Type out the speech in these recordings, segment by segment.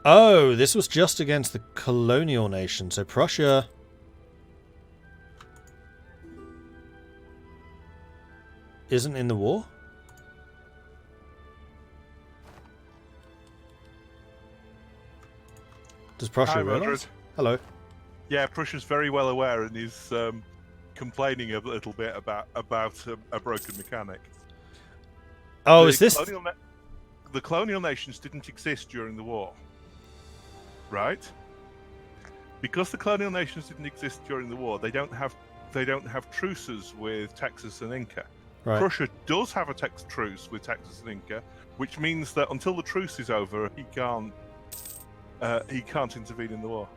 Oh, this was just against the colonial nation, so Prussia... isn't in the war? Does Prussia realise? Hello. Yeah, Prussia's very well aware and is complaining a little bit about a broken mechanic. Oh, is this... The colonial nations didn't exist during the war, right? Because the colonial nations didn't exist during the war, they don't have truces with Texas and Inca. Right. Prussia does have a truce with Texas and Inca, which means that until the truce is over, he can't intervene in the war.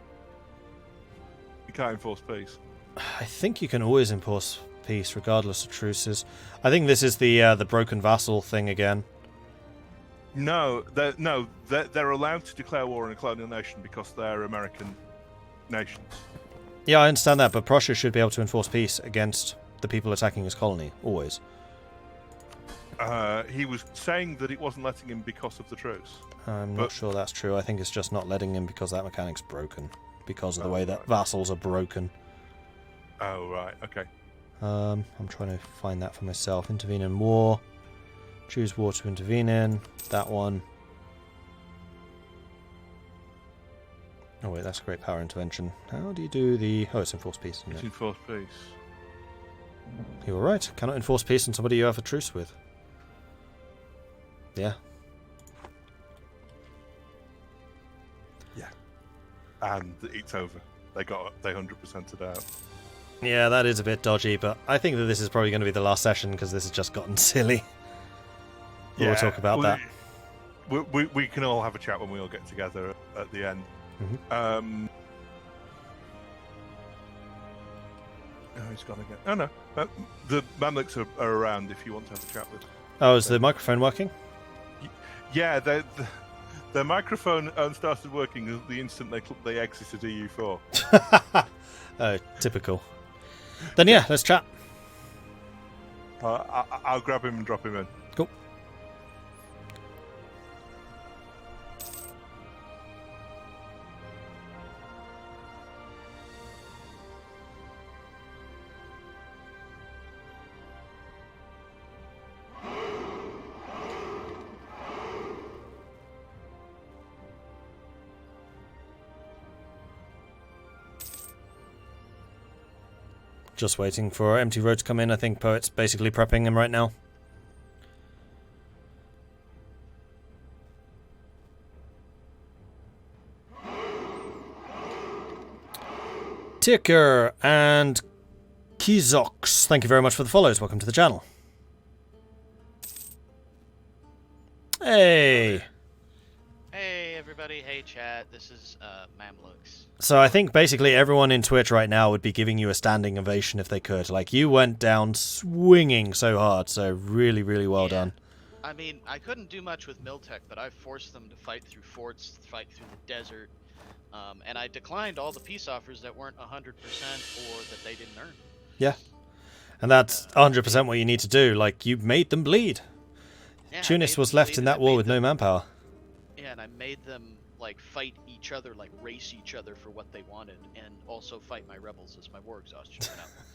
He can't enforce peace. I think you can always enforce peace regardless of truces. I think this is the broken vassal thing again. No, they're allowed to declare war on a colonial nation because they're American nations. Yeah, I understand that, but Prussia should be able to enforce peace against the people attacking his colony, always. He was saying that it wasn't letting him because of the truce. I'm not sure that's true. I think it's just not letting him because that mechanic's broken. Because of the way that vassals are broken. Oh, right, okay. I'm trying to find that for myself. Intervene in war. Choose war to intervene in. That one. Oh wait, that's great power intervention. How do you do the... Oh, it's enforce peace, isn't it? It's enforce peace. You were right. Cannot enforce peace on somebody you have a truce with. Yeah. Yeah. And it's over. They 100%ed it out. Yeah, that is a bit dodgy, but I think that this is probably going to be the last session because this has just gotten silly. We'll talk about that. We can all have a chat when we all get together at the end. Mm-hmm. Oh, he's gone again. Oh no, the Mamluks are around if you want to have a chat with them. Oh, is the microphone working? Yeah, the microphone started working the instant they exited EU4. Oh, typical. Then yeah, let's chat. I'll grab him and drop him in. Cool. Just waiting for Empty Road to come in. I think Poet's basically prepping him right now. Ticker and Kizox, thank you very much for the follows. Welcome to the channel. Hey! Hey everybody, hey chat, this is Mamluks. So I think basically everyone in Twitch right now would be giving you a standing ovation if they could. Like, you went down swinging so hard, so really, really well done. I mean, I couldn't do much with Miltech, but I forced them to fight through forts, fight through the desert, and I declined all the peace offers that weren't 100% or that they didn't earn. Yeah. And that's 100% what you need to do. Like, you made them bleed. Yeah, Tunis was left in that war with no manpower. Yeah, and I made them like fight each other, like race each other for what they wanted, and also fight my rebels as my war exhaustion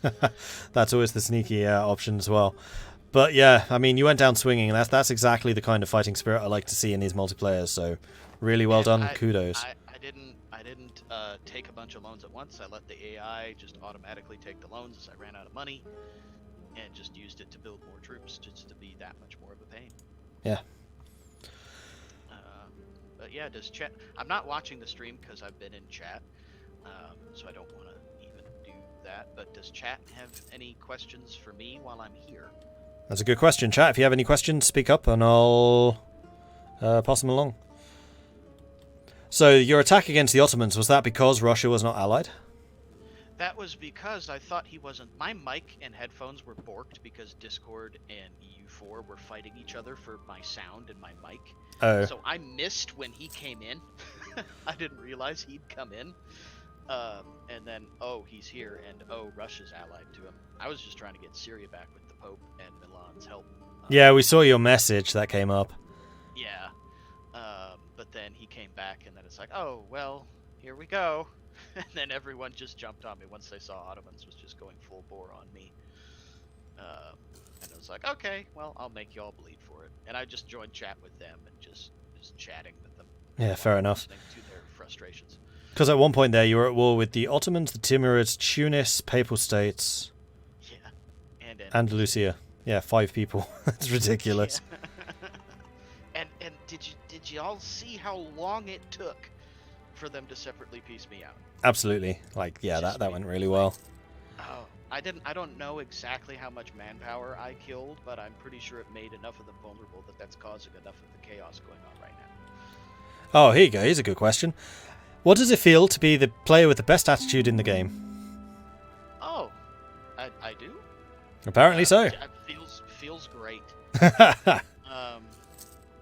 ran out. That's always the sneaky option as well. But yeah, I mean, you went down swinging, and that's exactly the kind of fighting spirit I like to see in these multiplayers. So, really well done. Kudos. I didn't take a bunch of loans at once. I let the AI just automatically take the loans as I ran out of money, and just used it to build more troops, just to be that much more of a pain. Yeah. But yeah, does chat... I'm not watching the stream because I've been in chat, so I don't want to even do that. But does chat have any questions for me while I'm here? That's a good question, chat. If you have any questions, speak up and I'll pass them along. So, your attack against the Ottomans, was that because Russia was not allied? That was because I thought he wasn't... My mic and headphones were borked because Discord and EU4 were fighting each other for my sound and my mic. Oh. So I missed when he came in. I didn't realize he'd come in. And then, oh, he's here, and oh, Russia's allied to him. I was just trying to get Syria back with the Pope and Milan's help. Yeah, we saw your message that came up. Yeah. But then he came back, and then it's like, oh, well, here we go. And then everyone just jumped on me once they saw Ottomans was just going full bore on me. And it was like, okay, well, I'll make you all bleed for it. And I just joined chat with them and just chatting with them. Yeah, fair enough. Listening to their frustrations. Because at one point there, you were at war with the Ottomans, the Timurids, Tunis, Papal States, Yeah, and Andalusia. Yeah, 5 people. That's ridiculous. Yeah. and did you all see how long it took for them to separately piece me out? Absolutely. Like, yeah, that went really well. Oh, I don't know exactly how much manpower I killed, but I'm pretty sure it made enough of them vulnerable that's causing enough of the chaos going on right now. Oh, here you go. Here's a good question. What does it feel to be the player with the best attitude in the game? Oh, I do. Apparently so. It feels great.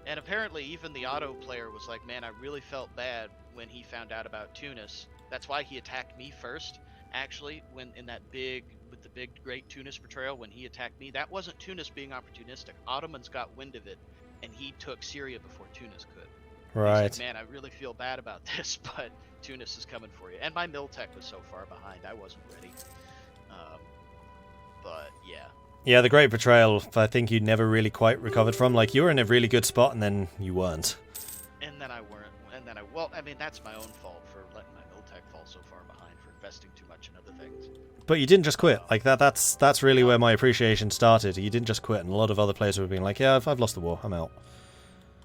And apparently even the auto player was like, man, I really felt bad when he found out about Tunis. That's why he attacked me first. Actually, when in that with the big great Tunis betrayal, when he attacked me, that wasn't Tunis being opportunistic. Ottomans got wind of it, and he took Syria before Tunis could. Right. He's like, man, I really feel bad about this, but Tunis is coming for you. And my mill tech was so far behind, I wasn't ready. But yeah. Yeah, the Great Betrayal, I think you never really quite recovered from. Like, you were in a really good spot, and then you weren't. And then I weren't. And then well, I mean, that's my own fault for letting my mill tech fall so far behind, for investing too much in other things. But you didn't just quit. Like, that's really where my appreciation started. You didn't just quit, and a lot of other players would have been like, yeah, I've lost the war, I'm out.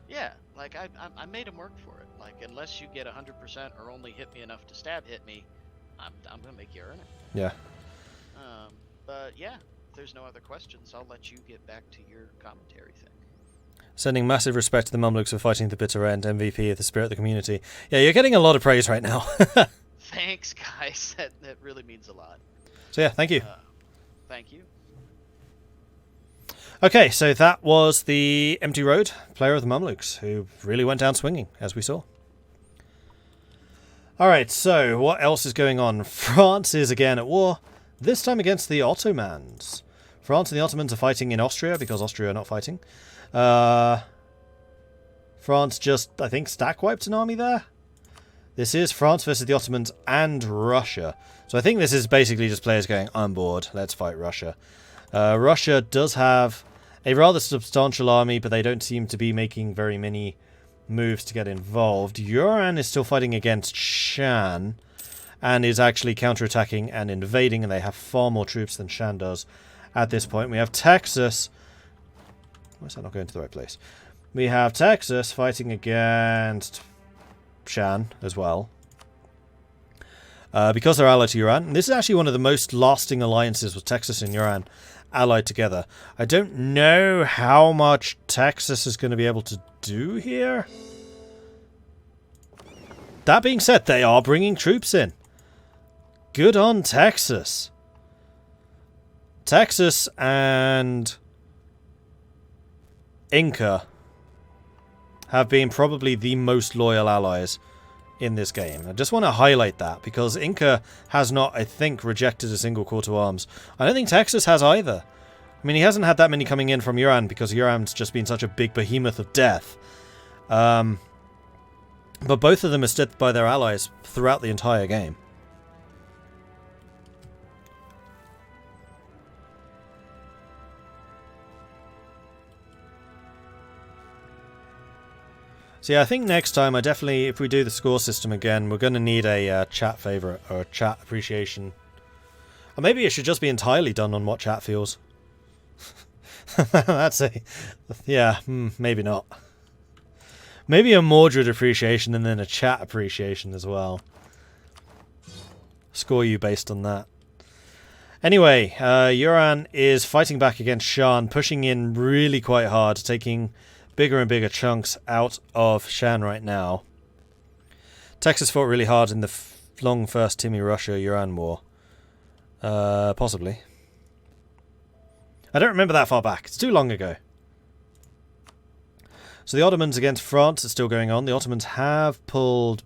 Yeah, like, I made him work for it. Like, unless you get 100% or only hit me enough to stab hit me, I'm going to make you earn it. Yeah. But yeah, if there's no other questions, I'll let you get back to your commentary thing. Sending massive respect to the Mamluks for fighting to the bitter end, MVP of the spirit of the community. Yeah, you're getting a lot of praise right now. Thanks, guys. That really means a lot. So yeah, thank you. Thank you. Okay, so that was the Empty Road, player of the Mamluks, who really went down swinging, as we saw. Alright, so what else is going on? France is again at war, this time against the Ottomans. France and the Ottomans are fighting in Austria, because Austria are not fighting. France just, I think, stack-wiped an army there? This is France versus the Ottomans and Russia. So I think this is basically just players going, I'm bored, let's fight Russia. Russia does have a rather substantial army, but they don't seem to be making very many moves to get involved. Uran is still fighting against Shan, and is actually counterattacking and invading, and they have far more troops than Shan does at this point. We have Texas. Why is that not going to the right place? We have Texas fighting against Shan as well. Because they're allied to Iran. And this is actually one of the most lasting alliances with Texas and Iran allied together. I don't know how much Texas is going to be able to do here. That being said, they are bringing troops in. Good on Texas. Texas and Inca have been probably the most loyal allies in this game. I just want to highlight that, because Inca has not, I think, rejected a single call to arms. I don't think Texas has either. I mean, he hasn't had that many coming in from Iran, because Iran's just been such a big behemoth of death. But both of them are stood by their allies throughout the entire game. So yeah, I think next time, if we do the score system again, we're going to need a chat favourite or a chat appreciation. Or maybe it should just be entirely done on what chat feels. That's a... Yeah, maybe not. Maybe a Mordred appreciation and then a chat appreciation as well. Score you based on that. Anyway, Uran is fighting back against Shan, pushing in really quite hard, taking bigger and bigger chunks out of Shan right now. Texas fought really hard in the long first Timmy-Russia-Iran war. Possibly. I don't remember that far back. It's too long ago. So the Ottomans against France is still going on. The Ottomans have pulled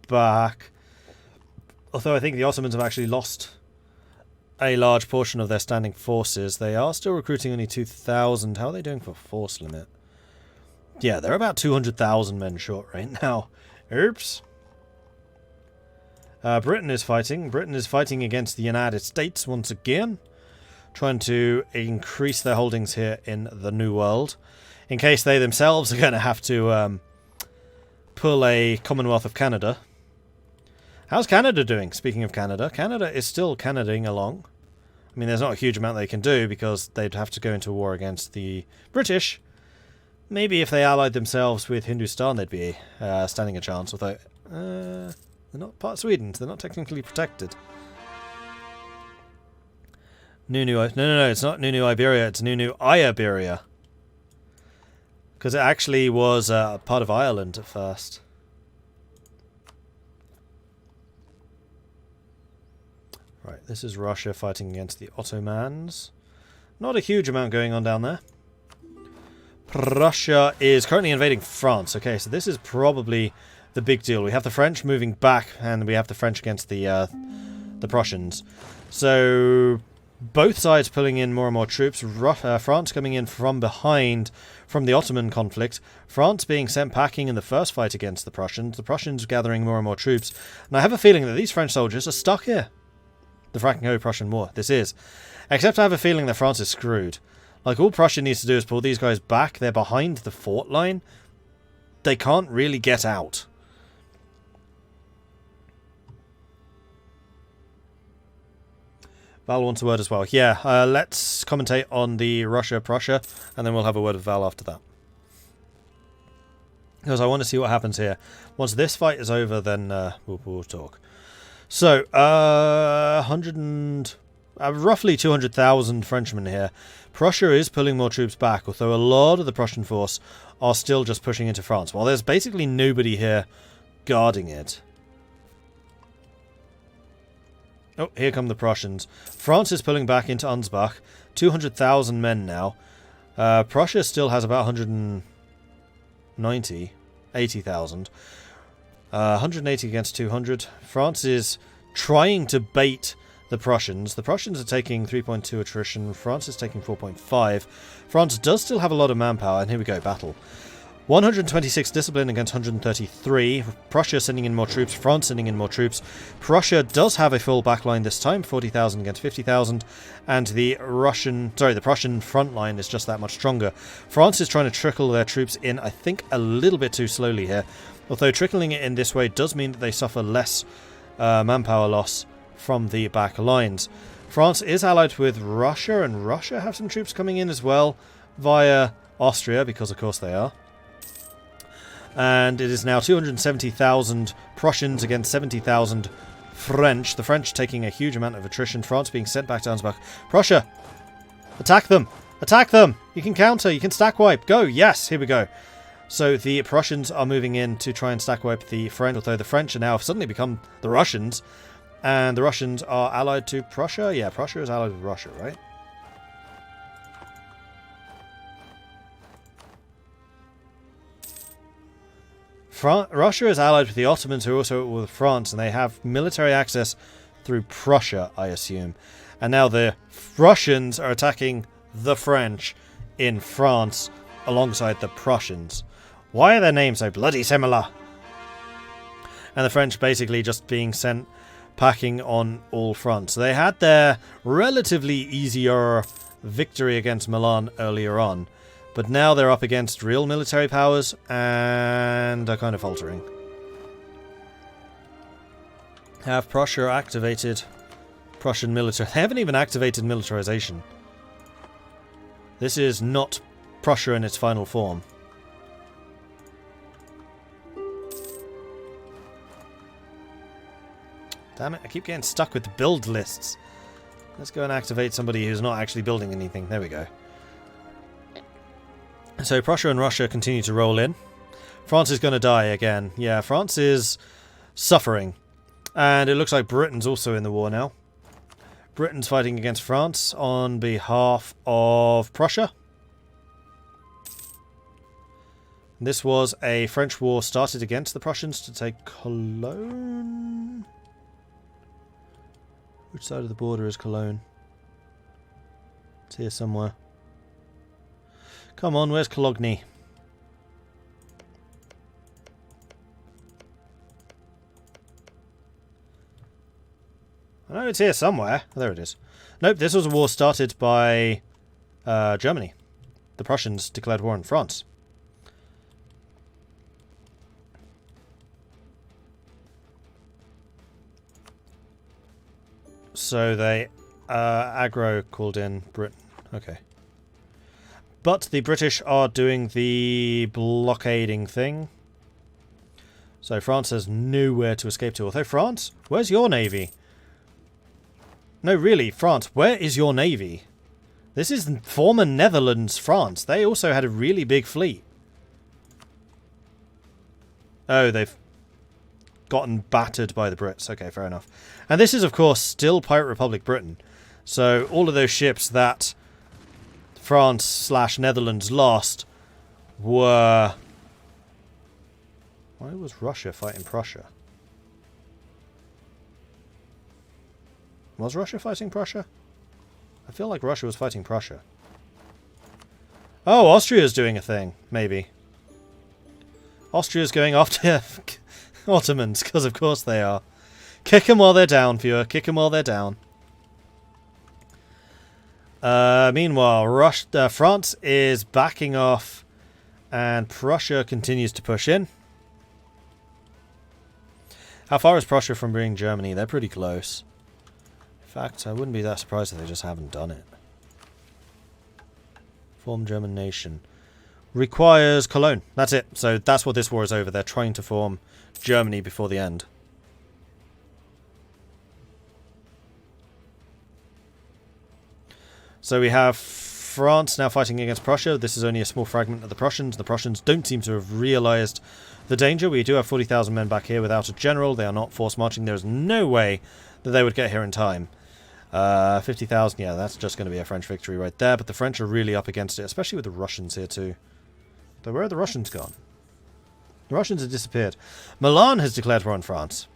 back. Although I think the Ottomans have actually lost a large portion of their standing forces. They are still recruiting only 2,000. How are they doing for force limit? Yeah, they're about 200,000 men short right now. Oops. Britain is fighting. Britain is fighting against the United States once again, trying to increase their holdings here in the New World, in case they themselves are going to have to pull a Commonwealth of Canada. How's Canada doing? Speaking of Canada, Canada is still Canadaing along. I mean, there's not a huge amount they can do because they'd have to go into war against the British. Maybe if they allied themselves with Hindustan, they'd be standing a chance, although they're not part of Sweden, so they're not technically protected. No, it's not Nunu Iberia, it's Nunu Iberia. Because it actually was part of Ireland at first. Right, this is Russia fighting against the Ottomans. Not a huge amount going on down there. Prussia is currently invading France. Okay, so this is probably the big deal. We have the French moving back, and we have the French against the Prussians. So both sides pulling in more and more troops. France coming in from behind from the Ottoman conflict. France being sent packing in the first fight against the Prussians gathering more and more troops. And I have a feeling that these French soldiers are stuck here. The Franco-Prussian War. This is. Except I have a feeling that France is screwed. Like, all Prussia needs to do is pull these guys back. They're behind the fort line. They can't really get out. Val wants a word as well. Yeah, let's commentate on the Russia-Prussia, and then we'll have a word with Val after that. Because I want to see what happens here. Once this fight is over, then we'll talk. So, roughly 200,000 Frenchmen here. Prussia is pulling more troops back, although a lot of the Prussian force are still just pushing into France. While there's basically nobody here guarding it. Oh, here come the Prussians. France is pulling back into Ansbach. 200,000 men now. Prussia still has about 80,000. 180 against 200. France is trying to bait the Prussians. The Prussians are taking 3.2 attrition. France is taking 4.5. France does still have a lot of manpower. And here we go, battle. 126 discipline against 133. Prussia sending in more troops. France sending in more troops. Prussia does have a full backline this time. 40,000 against 50,000. And the Prussian front line is just that much stronger. France is trying to trickle their troops in, I think, a little bit too slowly here. Although trickling it in this way does mean that they suffer less manpower loss from the back lines. France is allied with Russia, and Russia have some troops coming in as well via Austria, because of course they are. And it is now 270,000 Prussians against 70,000 French. The French taking a huge amount of attrition. France being sent back to Ansbach. Prussia! Attack them! Attack them! You can counter, you can stack wipe. Go! Yes! Here we go. So the Prussians are moving in to try and stack wipe the French, although the French are now suddenly become the Russians. And the Russians are allied to Prussia? Yeah, Prussia is allied with Russia, right? Russia is allied with the Ottomans, who are also with France, and they have military access through Prussia, I assume. And now the Russians are attacking the French in France alongside the Prussians. Why are their names so bloody similar? And the French basically just being sent packing on all fronts. They had their relatively easier victory against Milan earlier on, but now they're up against real military powers and are kind of faltering. Have Prussia activated Prussian military? They haven't even activated militarization. This is not Prussia in its final form. Damn it, I keep getting stuck with the build lists. Let's go and activate somebody who's not actually building anything. There we go. So Prussia and Russia continue to roll in. France is going to die again. Yeah, France is suffering. And it looks like Britain's also in the war now. Britain's fighting against France on behalf of Prussia. This was a French war started against the Prussians to take Cologne. Which side of the border is Cologne? It's here somewhere. Come on, where's Cologne? I know it's here somewhere. Oh, there it is. Nope, this was a war started by Germany. The Prussians declared war on France. So they aggro called in Britain. Okay. But the British are doing the blockading thing. So France has nowhere to escape to. Although France, where's your navy? No, really, France, where is your navy? This is former Netherlands, France. They also had a really big fleet. Oh, they've gotten battered by the Brits. Okay, fair enough. And this is, of course, still Pirate Republic Britain. So all of those ships that France/Netherlands lost were... Why was Russia fighting Prussia? Was Russia fighting Prussia? I feel like Russia was fighting Prussia. Oh, Austria's doing a thing, maybe. Austria's going after Ottomans, because of course they are. Kick them while they're down, viewer. Kick them while they're down. Meanwhile, France is backing off, and Prussia continues to push in. How far is Prussia from being Germany? They're pretty close. In fact, I wouldn't be that surprised if they just haven't done it. Form German nation. Requires Cologne. That's it. So that's what this war is over. They're trying to form Germany before the end. So we have France now fighting against Prussia. This is only a small fragment of the Prussians. The Prussians don't seem to have realised the danger. We do have 40,000 men back here without a general. They are not force marching. There is no way that they would get here in time. 50,000, yeah, that's just going to be a French victory right there. But the French are really up against it, especially with the Russians here too. So where are the Russians gone? The Russians have disappeared. Milan has declared war on France.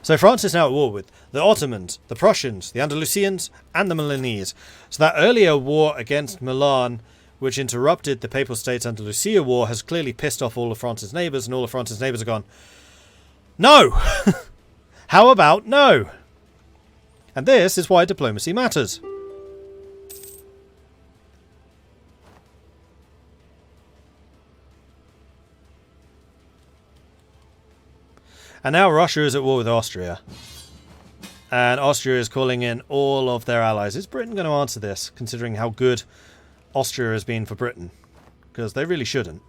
So France is now at war with the Ottomans, the Prussians, the Andalusians, and the Milanese. So that earlier war against Milan, which interrupted the Papal States Andalusia war, has clearly pissed off all of France's neighbours, and all of France's neighbours have gone, no! How about no? And this is why diplomacy matters. And now Russia is at war with Austria. And Austria is calling in all of their allies. Is Britain going to answer this, considering how good Austria has been for Britain? Because they really shouldn't.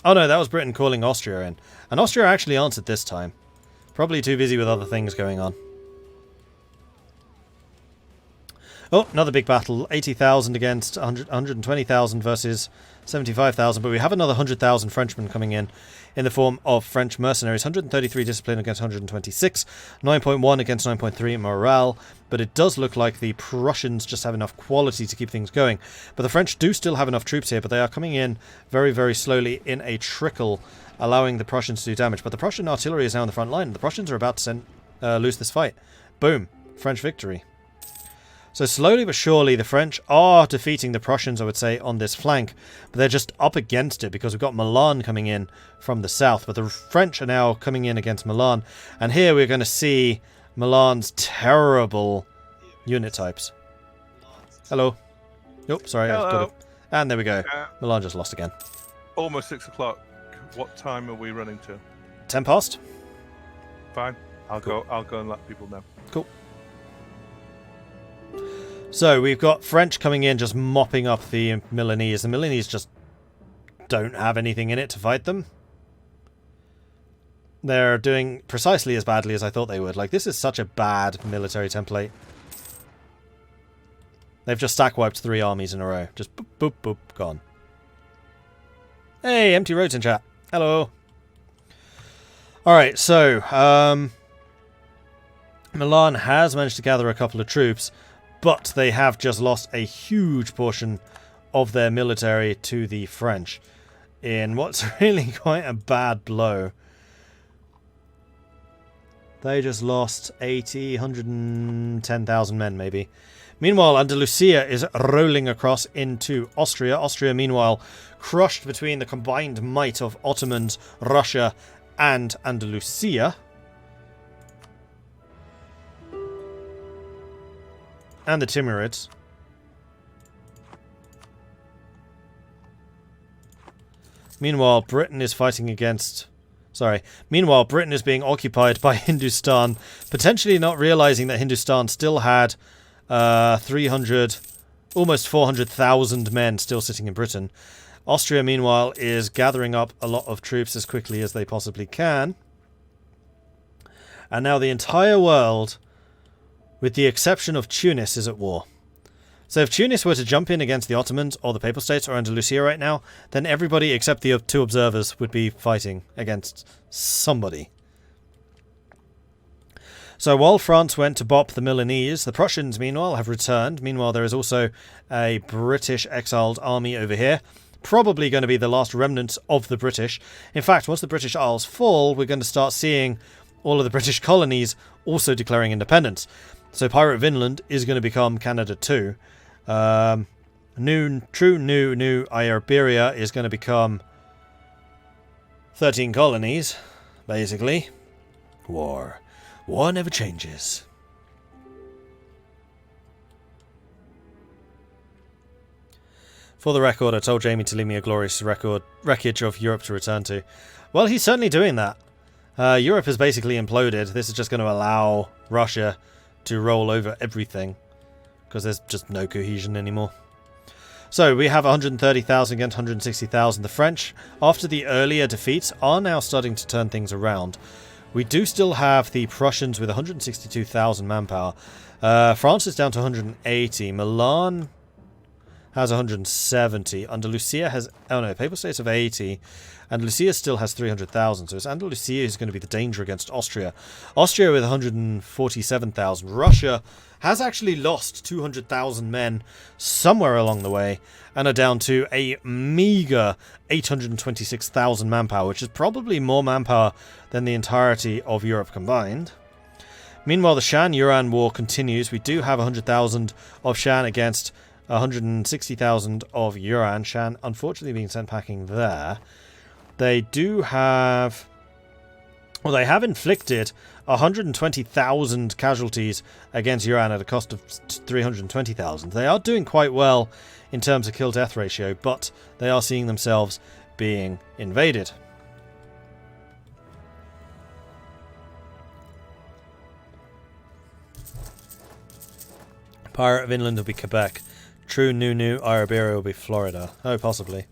Oh no, that was Britain calling Austria in. And Austria actually answered this time. Probably too busy with other things going on. Oh, another big battle. 80,000 against 120,000 versus 75,000. But we have another 100,000 Frenchmen coming in the form of French mercenaries. 133 discipline against 126. 9.1 against 9.3 morale. But it does look like the Prussians just have enough quality to keep things going. But the French do still have enough troops here. But they are coming in very, very slowly in a trickle, allowing the Prussians to do damage. But the Prussian artillery is now in the front line. The Prussians are about to lose this fight. Boom. French victory. So slowly but surely the French are defeating the Prussians, I would say, on this flank. But they're just up against it because we've got Milan coming in from the south. But the French are now coming in against Milan. And here we're going to see Milan's terrible unit types. Hello. Oh, sorry. Hello. I've got to... And there we go. Milan just lost again. Almost 6 o'clock. What time are we running to? 10 past. Fine. I'll Cool. go and let people know. Cool. So we've got French coming in just mopping up the Milanese. The Milanese just don't have anything in it to fight them. They're doing precisely as badly as I thought they would. Like, this is such a bad military template. They've just stack wiped 3 armies in a row. Just boop, boop, boop, gone. Hey, empty roads in chat. Hello. Alright, so Milan has managed to gather a couple of troops, but they have just lost a huge portion of their military to the French in what's really quite a bad blow. They just lost 80, 110,000 men maybe. Meanwhile, Andalusia is rolling across into Austria. Austria, meanwhile, crushed between the combined might of Ottomans, Russia, and Andalusia. And the Timurids. Meanwhile, Britain is fighting against... Meanwhile, Britain is being occupied by Hindustan, potentially not realizing that Hindustan still had 300, almost 400,000 men still sitting in Britain. Austria, meanwhile, is gathering up a lot of troops as quickly as they possibly can. And now the entire world, with the exception of Tunis, is at war. So if Tunis were to jump in against the Ottomans or the Papal States or Andalusia right now, then everybody except the two observers would be fighting against somebody. So while France went to bop the Milanese, the Prussians, meanwhile, have returned. Meanwhile, there is also a British exiled army over here. Probably going to be the last remnants of the British. In fact, once the British Isles fall, we're going to start seeing all of the British colonies also declaring independence. So Pirate Vinland is going to become Canada too. New Iberia is going to become 13 colonies, basically. War never changes. For the record, I told Jamie to leave me a glorious wreckage of Europe to return to. Well, he's certainly doing that. Europe has basically imploded. This is just going to allow Russia to roll over everything, because there's just no cohesion anymore. So we have 130,000 against 160,000. The French, after the earlier defeats, are now starting to turn things around. We do still have the Prussians with 162,000 manpower. France is down to 180. Milan has 170. Andalusia has... Oh no, Papal States have 80. Andalusia still has 300,000. So it's Andalusia who's going to be the danger against Austria. Austria with 147,000. Russia has actually lost 200,000 men somewhere along the way and are down to a meager 826,000 manpower, which is probably more manpower than the entirety of Europe combined. Meanwhile, the Shan-Yuran war continues. We do have 100,000 of Shan against 160,000 of Yuran. Shan, unfortunately, being sent packing there. They do have... Well, they have inflicted 120,000 casualties against Yuran at a cost of 320,000. They are doing quite well in terms of kill-death ratio, but they are seeing themselves being invaded. Pirate of Inland will be Quebec. True New Iberia will be Florida. Oh, possibly.